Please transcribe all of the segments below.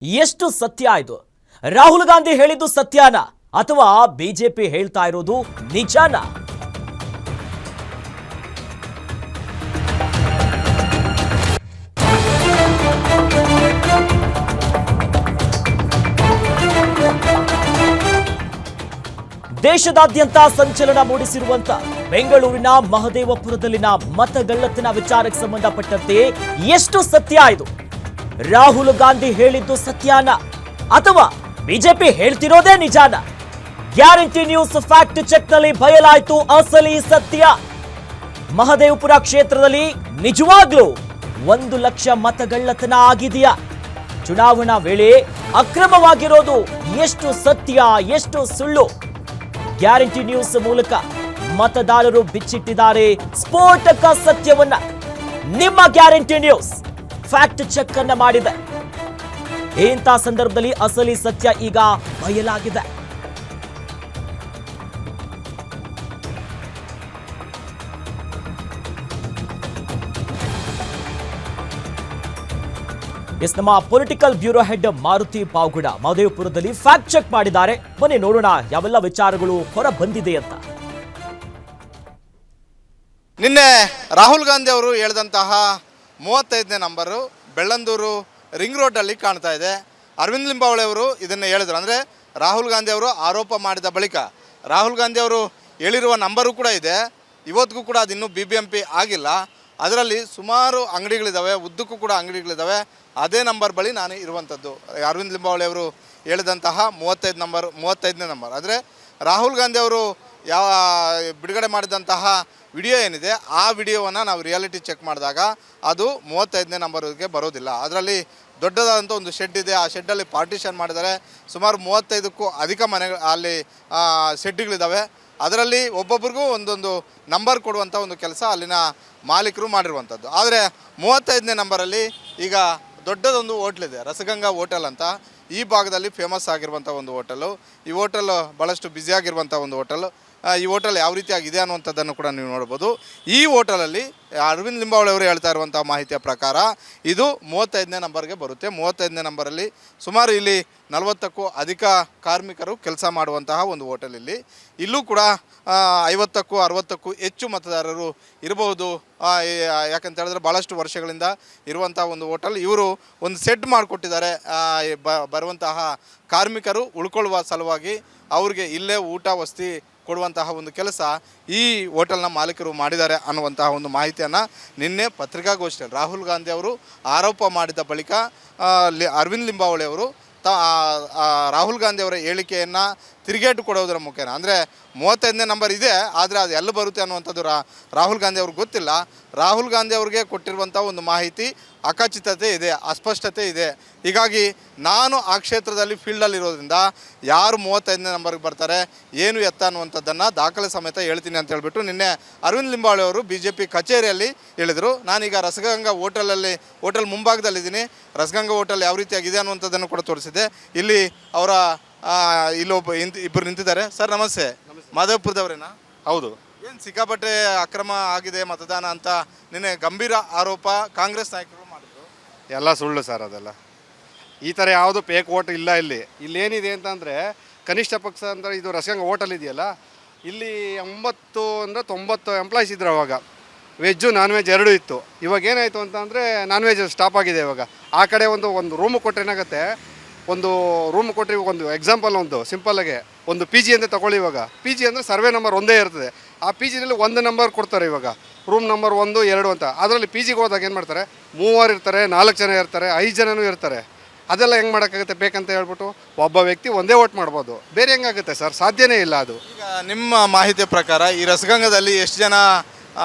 ಎಷ್ಟು ಸತ್ಯ ಇದು? ರಾಹುಲ್ ಗಾಂಧಿ ಹೇಳಿದ್ದು ಸತ್ಯನಾ ಅಥವಾ ಬಿಜೆಪಿ ಹೇಳ್ತಾ ಇರೋದು ನಿಜನಾ? ದೇಶದಾದ್ಯಂತ ಸಂಚಲನ ಮೂಡಿಸಿರುವಂತ ಬೆಂಗಳೂರಿನ ಮಹದೇವಪುರದಲ್ಲಿನ ಮತಗಳ್ಳತನ ವಿಚಾರಕ್ಕೆ ಸಂಬಂಧಪಟ್ಟಂತೆ ಎಷ್ಟು ಸತ್ಯ ಇದು? ರಾಹುಲ್ ಗಾಂಧಿ ಹೇಳಿದ್ದು ಸತ್ಯನಾ ಅಥವಾ ಬಿಜೆಪಿ ಹೇಳ್ತಿರೋದೇ ನಿಜಾನ? ಗ್ಯಾರಂಟಿ ನ್ಯೂಸ್ ಫ್ಯಾಕ್ಟ್ ಚೆಕ್ ನಲ್ಲಿ ಬಯಲಾಯಿತು ಅಸಲಿ ಸತ್ಯ. ಮಹದೇವಪುರ ಕ್ಷೇತ್ರದಲ್ಲಿ ನಿಜವಾಗ್ಲೂ 1 ಲಕ್ಷ ಮತಗಳ್ಳತನ ಆಗಿದೆಯಾ? ಚುನಾವಣಾ ವೇಳೆ ಅಕ್ರಮವಾಗಿರೋದು ಎಷ್ಟು ಸತ್ಯ, ಎಷ್ಟು ಸುಳ್ಳು? ಗ್ಯಾರಂಟಿ ನ್ಯೂಸ್ ಮೂಲಕ ಮತದಾರರು ಬಿಚ್ಚಿಟ್ಟಿದ್ದಾರೆ ಸ್ಫೋಟಕ ಸತ್ಯವನ್ನ. ನಿಮ್ಮ ಗ್ಯಾರಂಟಿ ನ್ಯೂಸ್ ಫ್ಯಾಕ್ಟ್ ಚೆಕ್ ಅನ್ನ ಮಾಡಿದೆ. ಇಂಥ ಸಂದರ್ಭದಲ್ಲಿ ಅಸಲಿ ಸತ್ಯ ಈಗ ಬಯಲಾಗಿದೆ. ನಮ್ಮ political bureau head Maruti Pavagada ಮಹದೇವಪುರದಲ್ಲಿ ಫ್ಯಾಕ್ಟ್ ಚೆಕ್ ಮಾಡಿದ್ದಾರೆ. ಬನ್ನಿ ನೋಡೋಣ ಯಾವೆಲ್ಲ ವಿಚಾರಗಳು ಹೊರ ಬಂದಿದೆ ಅಂತ. ನಿನ್ನೆ ರಾಹುಲ್ ಗಾಂಧಿ ಅವರು ಹೇಳಿದಂತಹ 35ನೇ ನಂಬರು ಬೆಳ್ಳಂದೂರು ರಿಂಗ್ ರೋಡಲ್ಲಿ ಕಾಣ್ತಾ ಇದೆ. ಅರವಿಂದ್ ಲಿಂಬಾವಳಿ ಅವರು ಇದನ್ನು ಹೇಳಿದರು. ಅಂದರೆ ರಾಹುಲ್ ಗಾಂಧಿ ಅವರು ಆರೋಪ ಮಾಡಿದ ಬಳಿಕ ರಾಹುಲ್ ಗಾಂಧಿ ಅವರು ಹೇಳಿರುವ ನಂಬರು ಕೂಡ ಇದೆ. ಇವತ್ತಿಗೂ ಕೂಡ ಅದು ಇನ್ನೂ BBMP ಆಗಿಲ್ಲ. ಅದರಲ್ಲಿ ಸುಮಾರು ಅಂಗಡಿಗಳಿದ್ದಾವೆ, ಉದ್ದಕ್ಕೂ ಕೂಡ ಅಂಗಡಿಗಳಿದ್ದಾವೆ. ಅದೇ ನಂಬರ್ ಬಳಿ ನಾನು ಇರುವಂಥದ್ದು. ಅರವಿಂದ್ ಲಿಂಬಾವಳಿ ಅವರು ಹೇಳಿದಂತಹ 35ನೇ ನಂಬರ್. ಆದರೆ ರಾಹುಲ್ ಗಾಂಧಿ ಅವರು ಬಿಡುಗಡೆ ಮಾಡಿದಂತಹ ವಿಡಿಯೋ ಏನಿದೆ ಆ ವಿಡಿಯೋವನ್ನು ನಾವು ರಿಯಾಲಿಟಿ ಚೆಕ್ ಮಾಡಿದಾಗ ಅದು 35ನೇ ನಂಬರ್ಗೆ ಬರೋದಿಲ್ಲ. ಅದರಲ್ಲಿ ದೊಡ್ಡದಾದಂಥ ಒಂದು ಶೆಡ್ ಇದೆ. ಆ ಶೆಡ್ಡಲ್ಲಿ ಪಾರ್ಟಿಷನ್ ಮಾಡಿದ್ದಾರೆ. ಸುಮಾರು 35ಕ್ಕೂ ಅಧಿಕ ಮನೆಗಳು ಅಲ್ಲಿ ಶೆಡ್ಗಳಿದ್ದಾವೆ. ಅದರಲ್ಲಿ ಒಬ್ಬೊಬ್ರಿಗೂ ಒಂದೊಂದು ನಂಬರ್ ಕೊಡುವಂಥ ಒಂದು ಕೆಲಸ ಅಲ್ಲಿನ ಮಾಲೀಕರು ಮಾಡಿರುವಂಥದ್ದು. ಆದರೆ 35ನೇ ನಂಬರಲ್ಲಿ ಈಗ ದೊಡ್ಡದೊಂದು ಹೋಟ್ಲಿದೆ, ರಸಗಂಗಾ ಹೋಟೆಲ್ ಅಂತ. ಈ ಭಾಗದಲ್ಲಿ ಫೇಮಸ್ ಆಗಿರುವಂಥ ಒಂದು ಹೋಟೆಲು. ಈ ಹೋಟೆಲ್ ಭಾಳಷ್ಟು ಬ್ಯುಸಿಯಾಗಿರುವಂಥ ಒಂದು ಹೋಟೆಲ್. ಈ ಹೋಟೆಲ್ ಯಾವ ರೀತಿಯಾಗಿದೆ ಅನ್ನುವಂಥದ್ದನ್ನು ಕೂಡ ನೀವು ನೋಡ್ಬೋದು. ಈ ಹೋಟೆಲಲ್ಲಿ ಅರವಿಂದ್ ಲಿಂಬಾವಳಿ ಅವರು ಹೇಳ್ತಾ ಇರುವಂಥ ಮಾಹಿತಿಯ ಪ್ರಕಾರ ಇದು 35ನೇ ನಂಬರ್ಗೆ ಬರುತ್ತೆ. 35ನೇ ನಂಬರಲ್ಲಿ ಸುಮಾರು ಇಲ್ಲಿ 40ಕ್ಕೂ ಅಧಿಕ ಕಾರ್ಮಿಕರು ಕೆಲಸ ಮಾಡುವಂತಹ ಒಂದು ಹೋಟೆಲ್. ಇಲ್ಲೂ ಕೂಡ 50ಕ್ಕೂ 60ಕ್ಕೂ ಹೆಚ್ಚು ಮತದಾರರು ಇರಬಹುದು. ಯಾಕಂತ ಹೇಳಿದ್ರೆ ಭಾಳಷ್ಟು ವರ್ಷಗಳಿಂದ ಇರುವಂಥ ಒಂದು ಹೋಟೆಲ್. ಇವರು ಒಂದು ಸೆಡ್ ಮಾಡಿಕೊಟ್ಟಿದ್ದಾರೆ. ಬರುವಂತಹ ಕಾರ್ಮಿಕರು ಉಳ್ಕೊಳ್ಳುವ ಸಲುವಾಗಿ ಅವ್ರಿಗೆ ಇಲ್ಲೇ ಊಟ ವಸತಿ ಕೊಡುವಂತಹ ಒಂದು ಕೆಲಸ ಈ ಹೋಟೆಲ್ನ ಮಾಲೀಕರು ಮಾಡಿದ್ದಾರೆ ಅನ್ನುವಂತಹ ಒಂದು ಮಾಹಿತಿಯನ್ನು ನಿನ್ನೆ ಪತ್ರಿಕಾಗೋಷ್ಠಿಯಲ್ಲಿ ರಾಹುಲ್ ಗಾಂಧಿ ಅವರು ಆರೋಪ ಮಾಡಿದ ಬಳಿಕ ಅರವಿಂದ್ ಲಿಂಬಾವಳಿ ಅವರು ರಾಹುಲ್ ಗಾಂಧಿ ಅವರ ಹೇಳಿಕೆಯನ್ನು ತಿರುಗೇಟು ಕೊಡೋದರ ಮುಖೇನ, ಅಂದರೆ 35ನೇ ನಂಬರ್ ಇದೆ ಆದರೆ ಅದು ಎಲ್ಲಿ ಬರುತ್ತೆ ಅನ್ನುವಂಥದ್ದು ರಾಹುಲ್ ಗಾಂಧಿ ಅವ್ರಿಗೆ ಗೊತ್ತಿಲ್ಲ. ರಾಹುಲ್ ಗಾಂಧಿ ಅವ್ರಿಗೆ ಕೊಟ್ಟಿರುವಂಥ ಒಂದು ಮಾಹಿತಿ ಅಖಚಿತತೆ ಇದೆ, ಅಸ್ಪಷ್ಟತೆ ಇದೆ. ಹೀಗಾಗಿ ನಾನು ಆ ಕ್ಷೇತ್ರದಲ್ಲಿ ಫೀಲ್ಡಲ್ಲಿರೋದ್ರಿಂದ ಯಾರು 35ನೇ ನಂಬರ್ಗೆ ಬರ್ತಾರೆ ಏನು ಎತ್ತ ಅನ್ನುವಂಥದ್ದನ್ನು ದಾಖಲೆ ಸಮೇತ ಹೇಳ್ತೀನಿ ಅಂತ ಹೇಳಿಬಿಟ್ಟು ನಿನ್ನೆ ಅರವಿಂದ್ ಲಿಂಬಾವಳಿ ಅವರು BJP ಕಚೇರಿಯಲ್ಲಿ ಹೇಳಿದರು. ನಾನೀಗ ರಸಗಂಗಾ ಹೋಟೆಲ್ ಮುಂಭಾಗದಲ್ಲಿದ್ದೀನಿ. ರಸಗಂಗಾ ಹೋಟೆಲ್ ಯಾವ ರೀತಿಯಾಗಿದೆ ಅನ್ನುವಂಥದ್ದನ್ನು ಕೂಡ ತೋರಿಸಿದೆ. ಇಲ್ಲಿ ಅವರ ಇಬ್ಬರು ನಿಂತಿದ್ದಾರೆ. ಸರ್ ನಮಸ್ತೆ. ಮಹದೇವಪುರದವರೇನಾ? ಹೌದು. ಏನು ಸಿಕ್ಕಾಪಟ್ಟೆ ಅಕ್ರಮ ಆಗಿದೆ ಮತದಾನ ಅಂತ ನಿನ್ನೆ ಗಂಭೀರ ಆರೋಪ ಕಾಂಗ್ರೆಸ್ ನಾಯಕರು ಮಾಡಿದ್ರು. ಎಲ್ಲ ಸುಳ್ಳು ಸರ್, ಅದೆಲ್ಲ ಈ ಥರ ಯಾವುದು ಫೇಕ್ ಓಟ್ ಇಲ್ಲ. ಇಲ್ಲೇನಿದೆ ಅಂತಂದರೆ ಕನಿಷ್ಠ ಪಕ್ಷ ಅಂದರೆ ಇದು ರಸಗಂಗಾ ಹೋಟೆಲ್ ಇದೆಯಲ್ಲ, ಇಲ್ಲಿ 80 ಅಂದರೆ 90 ಎಂಪ್ಲಾಯೀಸ್ ಇದ್ರು. ಅವಾಗ ವೆಜ್ಜು ನಾನ್ ವೆಜ್ ಎರಡೂ ಇತ್ತು. ಇವಾಗ ಏನಾಯಿತು ಅಂತಂದರೆ ನಾನ್ ವೆಜ್ ಸ್ಟಾಪ್ ಆಗಿದೆ. ಇವಾಗ ಆ ಕಡೆ ಒಂದು ರೂಮ್ ಕೊಟ್ಟರೆ ಏನಾಗುತ್ತೆ, ಒಂದು ರೂಮ್ ಕೊಟ್ಟರೆ ಒಂದು ಎಕ್ಸಾಂಪಲ್ ಒಂದು ಸಿಂಪಲ್ಲಾಗೆ ಒಂದು PG ಅಂತ ತೊಗೊಳ್ಳಿ. ಇವಾಗ PG ಅಂದರೆ ಸರ್ವೆ ನಂಬರ್ ಒಂದೇ ಇರ್ತದೆ. ಆ PGನಲ್ಲಿ 1 ನಂಬರ್ ಕೊಡ್ತಾರೆ. ಇವಾಗ ರೂಮ್ ನಂಬರ್ 1, 2 ಅಂತ. ಅದರಲ್ಲಿ PGಗೆ ಹೋದಾಗ ಏನು ಮಾಡ್ತಾರೆ, 3 ಇರ್ತಾರೆ, 4 ಜನ ಇರ್ತಾರೆ, 5 ಜನನೂ ಇರ್ತಾರೆ. ಅದೆಲ್ಲ ಹೆಂಗೆ ಮಾಡೋಕ್ಕಾಗುತ್ತೆ? ಬೇಕಂತ ಹೇಳ್ಬಿಟ್ಟು ಒಬ್ಬ ವ್ಯಕ್ತಿ ಒಂದೇ ಓಟ್ ಮಾಡ್ಬೋದು. ಬೇರೆ ಹೆಂಗಾಗುತ್ತೆ ಸರ್? ಸಾಧ್ಯನೇ ಇಲ್ಲ ಅದು. ಈಗ ನಿಮ್ಮ ಮಾಹಿತಿ ಪ್ರಕಾರ ಈ ರಸಗಂಗದಲ್ಲಿ ಎಷ್ಟು ಜನ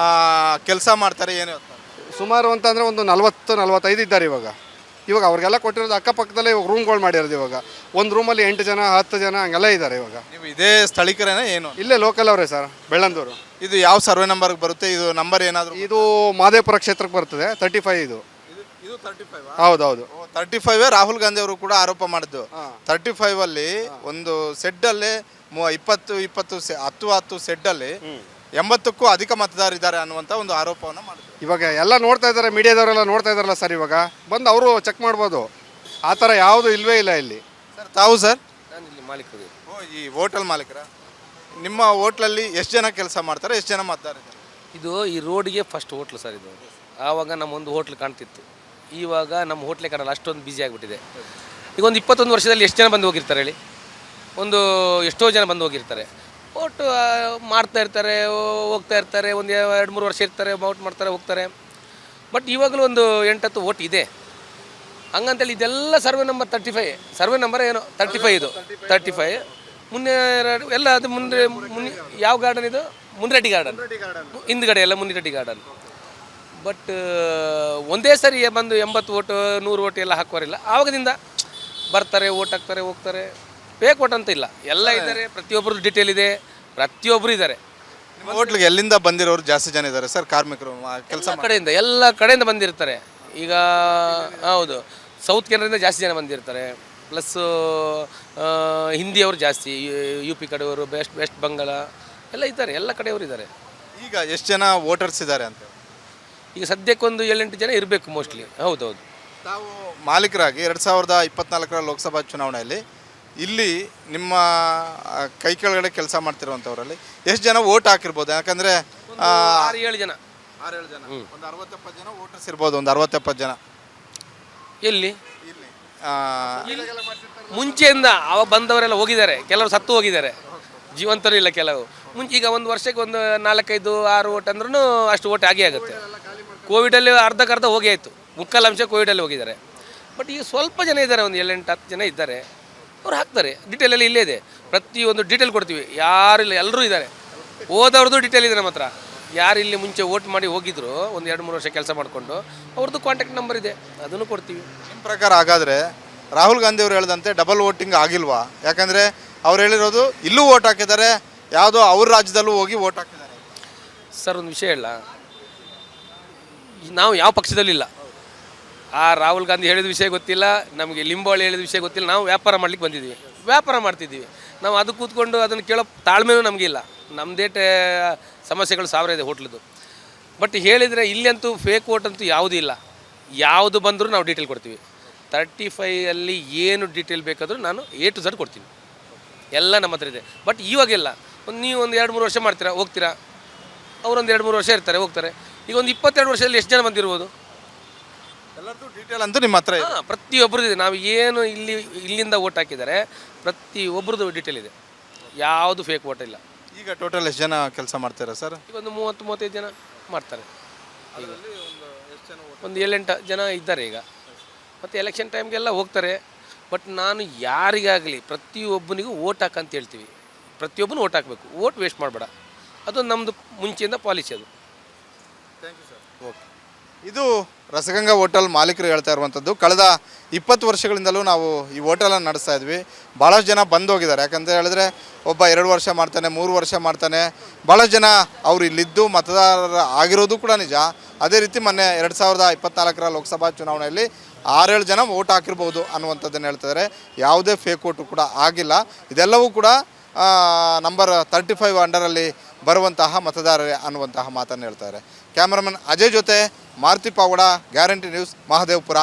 ಕೆಲಸ ಮಾಡ್ತಾರೆ ಏನು? ಸುಮಾರು ಅಂತಂದರೆ ಒಂದು 40-45 ಇದ್ದಾರೆ ಇವಾಗ ಅವ್ರಿಗೆಲ್ಲ ಕೊಟ್ಟಿರೋದು ಅಕ್ಕಪಕ್ಕದಲ್ಲೇ ಇವಾಗ ರೂಮ್ಗಳು ಮಾಡಿರೋದು. ಇವಾಗ ಒಂದು ರೂಮಲ್ಲಿ 8 ಜನ 10 ಜನ ಹಂಗೆಲ್ಲ ಇದ್ದಾರೆ. ಇವಾಗ ನೀವು ಇದೇ ಸ್ಥಳೀಕರೇನ ಏನು? ಇಲ್ಲೇ ಲೋಕಲ್ ಅವರೇ ಸರ್, ಬೆಳ್ಳಂದೂರು. ಇದು ಯಾವ ಸರ್ವೆ ನಂಬರ್ಗೆ ಬರುತ್ತೆ? ಇದು ನಂಬರ್ ಏನಾದರೂ? ಇದು ಮಹದೇವಪುರ ಕ್ಷೇತ್ರಕ್ಕೆ ಬರ್ತದೆ. 35 ಇದು 35. ಹೌದೌದು, 35 ರಾಹುಲ್ ಗಾಂಧಿ ಅವರು ಕೂಡ ಆರೋಪ ಮಾಡಿದ್ದು. 35 ಒಂದು ಸೆಡ್ಡಲ್ಲಿ 10 ಸೆಡ್ಡಲ್ಲಿ 80ಕ್ಕೂ ಅಧಿಕ ಮತದಾರರಿದ್ದಾರೆ ಅನ್ನುವಂಥ ಒಂದು ಆರೋಪವನ್ನು ಮಾಡಿದ್ರು. ಇವಾಗ ಎಲ್ಲ ನೋಡ್ತಾ ಇದ್ದಾರೆ, ಮೀಡಿಯಾದವರೆಲ್ಲ ನೋಡ್ತಾ ಇದ್ದಾರಲ್ಲ ಸರ್. ಇವಾಗ ಬಂದು ಅವರು ಚೆಕ್ ಮಾಡ್ಬೋದು. ಆ ಥರ ಯಾವುದು ಇಲ್ಲವೇ ಇಲ್ಲ ಇಲ್ಲಿ. ಸರ್ ತಾವು ಸರ್? ನಾನು ಇಲ್ಲಿ ಮಾಲೀಕರು. ಓ, ಈ ಹೋಟೆಲ್ ಮಾಲೀಕರ. ನಿಮ್ಮ ಹೋಟ್ಲಲ್ಲಿ ಎಷ್ಟು ಜನ ಕೆಲಸ ಮಾಡ್ತಾರೆ, ಎಷ್ಟು ಜನ ಮತದಾರ ಇದ್ದಾರೆ? ಇದು ಈ ರೋಡಿಗೆ ಫಸ್ಟ್ ಹೋಟ್ಲು ಸರ್ ಇದು. ಆವಾಗ ನಮ್ಮೊಂದು ಹೋಟ್ಲ್ ಕಾಣ್ತಿತ್ತು, ಇವಾಗ ನಮ್ಮ ಹೋಟ್ಲೇ ಕಾಣಲ್ಲ, ಅಷ್ಟೊಂದು ಬ್ಯುಸಿ ಆಗಿಬಿಟ್ಟಿದೆ. ಈಗ ಒಂದು 21 ವರ್ಷದಲ್ಲಿ ಎಷ್ಟು ಜನ ಬಂದು ಹೋಗಿರ್ತಾರೆ ಹೇಳಿ? ಒಂದು ಎಷ್ಟೋ ಜನ ಬಂದು ಹೋಗಿರ್ತಾರೆ. ಓಟ್ ಮಾಡ್ತಾ ಇರ್ತಾರೆ, ಹೋಗ್ತಾ ಇರ್ತಾರೆ, ಒಂದು 2-3 ವರ್ಷ ಇರ್ತಾರೆ, ಔಟ್ ಮಾಡ್ತಾರೆ, ಹೋಗ್ತಾರೆ. ಬಟ್ ಇವಾಗಲೂ ಒಂದು 8-10 ಓಟ್ ಇದೆ. ಹಂಗಂತೇಳಿ ಇದೆಲ್ಲ ಸರ್ವೆ ನಂಬರ್ 35, ಸರ್ವೆ ನಂಬರ್ ಏನು 35, ಇದು 35 ಮುನ್ನೆ ಎಲ್ಲ. ಅದು ಮುಂದೆ ಯಾವ ಗಾರ್ಡನ್ ಇದು? ಮುನ್ರೆಡ್ಡಿ ಗಾರ್ಡನ್ ಹಿಂದ್ಗಡೆ ಎಲ್ಲ ಮುನ್ರೆಡ್ಡಿ ಗಾರ್ಡನ್. ಬಟ್ ಒಂದೇ ಸರಿ ಬಂದು 80 ಓಟು 100 ಓಟು ಎಲ್ಲ ಹಾಕೋರಿಲ್ಲ. ಆವಾಗದಿಂದ ಬರ್ತಾರೆ, ಓಟ್ ಹಾಕ್ತಾರೆ, ಹೋಗ್ತಾರೆ. ಫೇಕ್ ಓಟ್ ಅಂತ ಇಲ್ಲ, ಎಲ್ಲ ಇದ್ದಾರೆ. ಪ್ರತಿಯೊಬ್ಬರದ್ದು ಡೀಟೇಲ್ ಇದೆ, ಪ್ರತಿಯೊಬ್ಬರು ಇದ್ದಾರೆ. ನಿಮ್ಮ ಹೋಟ್ಲಿಗೆ ಎಲ್ಲಿಂದ ಬಂದಿರೋರು ಜಾಸ್ತಿ ಜನ ಇದ್ದಾರೆ ಸರ್? ಕಾರ್ಮಿಕರು, ಕೆಲಸ ಕಡೆಯಿಂದ, ಎಲ್ಲ ಕಡೆಯಿಂದ ಬಂದಿರ್ತಾರೆ. ಈಗ ಹೌದು, ಸೌತ್ ಕೆನರಿಂದ ಜಾಸ್ತಿ ಜನ ಬಂದಿರ್ತಾರೆ. ಪ್ಲಸ್ಸು ಹಿಂದಿಯವರು ಜಾಸ್ತಿ, UP ಕಡೆಯವರು, ವೆಸ್ಟ್ ಬಂಗಾಳ ಎಲ್ಲ ಇದ್ದಾರೆ, ಎಲ್ಲ ಕಡೆಯವರು ಇದ್ದಾರೆ. ಈಗ ಎಷ್ಟು ಜನ ವೋಟರ್ಸ್ ಇದ್ದಾರೆ ಅಂತ? ಈಗ ಸದ್ಯಕ್ಕೊಂದು 7-8 ಜನ ಇರಬೇಕು ಮೋಸ್ಟ್ಲಿ. ಹೌದೌದು. ತಾವು ಮಾಲೀಕರಾಗಿ 2024 ಲೋಕಸಭಾ ಚುನಾವಣೆಯಲ್ಲಿ ಇಲ್ಲಿ ನಿಮ್ಮ ಕೈ ಕೆಳಗಡೆ ಕೆಲಸ ಮಾಡ್ತಿರುವಂಥವರಲ್ಲಿ ಎಷ್ಟು ಜನ ವೋಟ್ ಹಾಕಿರ್ಬೋದು? ಯಾಕಂದರೆ 6-7 ಜನ, 6-7 ಜನ, ಒಂದು 60-70 ಜನ ವೋಟರ್ಸ್ ಇರ್ಬೋದು, ಒಂದು 60-70 ಜನ. ಎಲ್ಲಿ ಇಲ್ಲಿ ಮುಂಚೆಯಿಂದ ಅವಾಗ ಬಂದವರೆಲ್ಲ ಹೋಗಿದ್ದಾರೆ, ಕೆಲವರು ಸತ್ತು ಹೋಗಿದ್ದಾರೆ, ಜೀವಂತರು ಇಲ್ಲ ಕೆಲವು. ಈಗ ಒಂದು ವರ್ಷಕ್ಕೆ ಒಂದು 4-5-6 ಓಟ್ ಅಂದ್ರೂ ಅಷ್ಟು ಓಟ್ ಆಗೇ ಆಗುತ್ತೆ. ಕೋವಿಡಲ್ಲಿ ಅರ್ಧಕ್ಕರ್ಧ ಹೋಗಿ ಆಯಿತು, ಮುಕ್ಕಾಲು ಅಂಶ ಕೋವಿಡಲ್ಲಿ ಹೋಗಿದ್ದಾರೆ. ಬಟ್ ಈಗ ಸ್ವಲ್ಪ ಜನ ಇದ್ದಾರೆ, ಒಂದು 7-8-10 ಜನ ಇದ್ದಾರೆ, ಅವ್ರು ಹಾಕ್ತಾರೆ. ಡೀಟೇಲಲ್ಲಿ ಇಲ್ಲೇ ಇದೆ, ಪ್ರತಿಯೊಂದು ಡೀಟೇಲ್ ಕೊಡ್ತೀವಿ. ಯಾರಿಲ್ಲ, ಎಲ್ಲರೂ ಇದ್ದಾರೆ, ಹೋದವ್ರದ್ದು ಡೀಟೇಲ್ ಇದೆ ನಮ್ಮ ಹತ್ರ. ಯಾರು ಇಲ್ಲಿ ಮುಂಚೆ ವೋಟ್ ಮಾಡಿ ಹೋಗಿದ್ರು, ಒಂದು 2-3 ವರ್ಷ ಕೆಲಸ ಮಾಡಿಕೊಂಡು, ಅವ್ರದ್ದು ಕಾಂಟ್ಯಾಕ್ಟ್ ನಂಬರ್ ಇದೆ, ಅದನ್ನು ಕೊಡ್ತೀವಿ. ನಿಮ್ಮ ಪ್ರಕಾರ ಹಾಗಾದರೆ ರಾಹುಲ್ ಗಾಂಧಿ ಅವರು ಹೇಳಿದಂತೆ ಡಬಲ್ ವೋಟಿಂಗ್ ಆಗಿಲ್ವಾ? ಯಾಕಂದರೆ ಅವ್ರು ಹೇಳಿರೋದು ಇಲ್ಲೂ ವೋಟ್ ಹಾಕಿದ್ದಾರೆ, ಯಾವುದೋ ಅವ್ರ ರಾಜ್ಯದಲ್ಲೂ ಹೋಗಿ ವೋಟ್ ಹಾಕಿದ್ದಾರೆ. ಸರ್ ಒಂದು ವಿಷಯ ಇಲ್ಲ, ನಾವು ಯಾವ ಪಕ್ಷದಲ್ಲಿಲ್ಲ. ಆ ರಾಹುಲ್ ಗಾಂಧಿ ಹೇಳಿದ ವಿಷಯ ಗೊತ್ತಿಲ್ಲ, ನಮಗೆ ಲಿಂಬಾವಳಿ ಹೇಳಿದ ವಿಷಯ ಗೊತ್ತಿಲ್ಲ. ನಾವು ವ್ಯಾಪಾರ ಮಾಡ್ಲಿಕ್ಕೆ ಬಂದಿದ್ದೀವಿ, ವ್ಯಾಪಾರ ಮಾಡ್ತಿದ್ದೀವಿ. ನಾವು ಅದು ಕೂತ್ಕೊಂಡು ಅದನ್ನು ಕೇಳೋ ತಾಳ್ಮೆನೂ ನಮಗಿಲ್ಲ. ನಮ್ಮದೇ ಸಮಸ್ಯೆಗಳು 1000 ಇದೆ ಹೋಟ್ಲದು. ಬಟ್ ಹೇಳಿದರೆ ಇಲ್ಲಂತೂ ಫೇಕ್ ವೋಟ್ ಅಂತೂ ಯಾವುದೂ ಇಲ್ಲ. ಯಾವುದು ಬಂದರೂ ನಾವು ಡೀಟೇಲ್ ಕೊಡ್ತೀವಿ. 35ಅಲ್ಲಿ ಏನು ಡೀಟೇಲ್ ಬೇಕಾದರೂ ನಾನು A to Z ಕೊಡ್ತೀನಿ, ಎಲ್ಲ ನಮ್ಮ ಹತ್ರ ಇದೆ. ಬಟ್ ಇವಾಗೆಲ್ಲ ನೀವು ಒಂದು 2-3 ವರ್ಷ ಮಾಡ್ತೀರಾ, ಹೋಗ್ತೀರಾ, ಅವರೊಂದು 2-3 ವರ್ಷ ಇರ್ತಾರೆ, ಹೋಗ್ತಾರೆ. ಈಗ ಒಂದು 22 ವರ್ಷದಲ್ಲಿ ಎಷ್ಟು ಜನ ಬಂದಿರ್ಬೋದು? ಎಲ್ಲರದ್ದು ಡೀಟೇಲ್ ಅಂತೂ ನಿಮ್ಮ ಹತ್ರ ಇದೆ. ಪ್ರತಿಯೊಬ್ಬರದ್ದು ಇದೆ. ನಾವು ಏನು ಇಲ್ಲಿಂದ ಓಟ್ ಹಾಕಿದ್ದಾರೆ, ಪ್ರತಿಯೊಬ್ಬರದ್ದು ಡೀಟೇಲ್ ಇದೆ, ಯಾವುದು ಫೇಕ್ ಓಟ್ ಇಲ್ಲ. ಈಗ ಟೋಟಲ್ ಎಷ್ಟು ಜನ ಕೆಲಸ ಮಾಡ್ತೀರಾ ಸರ್? ಈಗ ಒಂದು 30-35 ಜನ ಮಾಡ್ತಾರೆ. ಒಂದು 7-8 ಜನ ಇದ್ದಾರೆ ಈಗ. ಮತ್ತು ಎಲೆಕ್ಷನ್ ಟೈಮ್ಗೆಲ್ಲ ಹೋಗ್ತಾರೆ. ಬಟ್ ನಾನು ಯಾರಿಗಾಗಲಿ ಪ್ರತಿಯೊಬ್ಬನಿಗೂ ಓಟ್ ಹಾಕಂತ ಹೇಳ್ತೀವಿ. ಪ್ರತಿಯೊಬ್ಬನು ಓಟ್ ಹಾಕಬೇಕು, ಓಟ್ ವೇಸ್ಟ್ ಮಾಡಬೇಡ. ಅದು ನಮ್ಮದು ಮುಂಚೆಯಿಂದ ಪಾಲಿಸಿ ಅದು. ಓಕೆ. ಇದು ರಸಗಂಗಾ ಹೋಟೆಲ್ ಮಾಲೀಕರು ಹೇಳ್ತಾ ಇರುವಂಥದ್ದು. ಕಳೆದ 20 ವರ್ಷಗಳಿಂದಲೂ ನಾವು ಈ ಹೋಟೆಲನ್ನು ನಡೆಸ್ತಾ ಇದ್ವಿ. ಭಾಳಷ್ಟು ಜನ ಬಂದು ಹೋಗಿದ್ದಾರೆ. ಯಾಕಂತ ಹೇಳಿದ್ರೆ ಒಬ್ಬ 2 ವರ್ಷ ಮಾಡ್ತಾನೆ, 3 ವರ್ಷ ಮಾಡ್ತಾನೆ. ಭಾಳಷ್ಟು ಜನ ಅವರು ಇಲ್ಲಿದ್ದು ಮತದಾರರ ಆಗಿರೋದು ಕೂಡ ನಿಜ. ಅದೇ ರೀತಿ ಮೊನ್ನೆ 2024 ಲೋಕಸಭಾ ಚುನಾವಣೆಯಲ್ಲಿ 6-7 ಜನ ವೋಟ್ ಹಾಕಿರ್ಬೋದು ಅನ್ನುವಂಥದ್ದನ್ನು ಹೇಳ್ತಿದ್ದಾರೆ. ಯಾವುದೇ ಫೇಕ್ ವೋಟು ಕೂಡ ಆಗಿಲ್ಲ. ಇದೆಲ್ಲವೂ ಕೂಡ ನಂಬರ್ 35 ಅಂಡರಲ್ಲಿ ಬರುವಂತಹ ಮತದಾರರೇ ಅನ್ನುವಂತಹ ಮಾತನ್ನು ಹೇಳ್ತಾರೆ. ಕ್ಯಾಮ್ರಾಮನ್ ಅಜಯ್ ಜೊತೆ ಮಾರುತಿ ಪಾವಡ, ಗ್ಯಾರಂಟಿ ನ್ಯೂಸ್, ಮಹದೇವಪುರ.